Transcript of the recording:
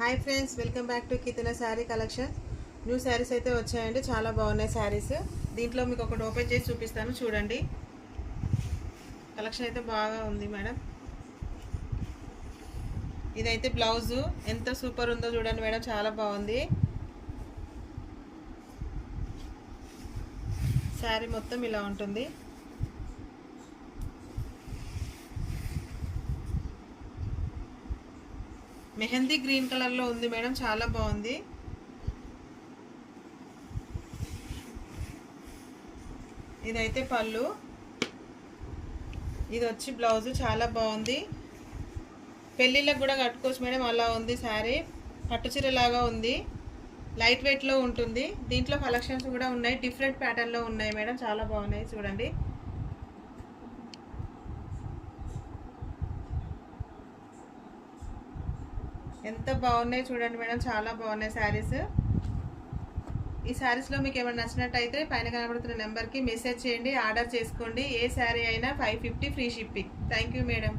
Hi friends, welcome back to కితన sari collection. New saris అయితే వచ్చాయండి, చాలా బాగున్నాయి శారీస్. దీంట్లో మీకు ఒకటి ఓపెన్ చేసి చూపిస్తాను, చూడండి. కలెక్షన్ అయితే బాగా ఉంది మేడం. ఇదైతే బ్లౌజు ఎంత సూపర్ ఉందో చూడండి మేడం, చాలా బాగుంది. శారీ మొత్తం ఇలా ఉంటుంది. మెహందీ గ్రీన్ కలర్లో ఉంది మేడం, చాలా బాగుంది. ఇదైతే పళ్ళు, ఇది వచ్చి బ్లౌజు, చాలా బాగుంది. పెళ్ళిళ్ళకి కూడా కట్టుకోవచ్చు మేడం, అలా ఉంది శారీ. పట్టుచీర లాగా ఉంది, లైట్ వెయిట్లో ఉంటుంది. దీంట్లో కలెక్షన్స్ కూడా ఉన్నాయి, డిఫరెంట్ ప్యాటర్న్లో ఉన్నాయి మేడం, చాలా బాగున్నాయి చూడండి. ఎంత బాగున్నాయి చూడండి మేడం, చాలా బాగున్నాయి శారీస్. ఈ శారీస్లో మీకు ఏమైనా నచ్చినట్టయితే పైన కనబడుతున్న నెంబర్కి మెసేజ్ చేయండి, ఆర్డర్ చేసుకోండి. ఏ శారీ అయినా 550 free shipping. Thank you madam.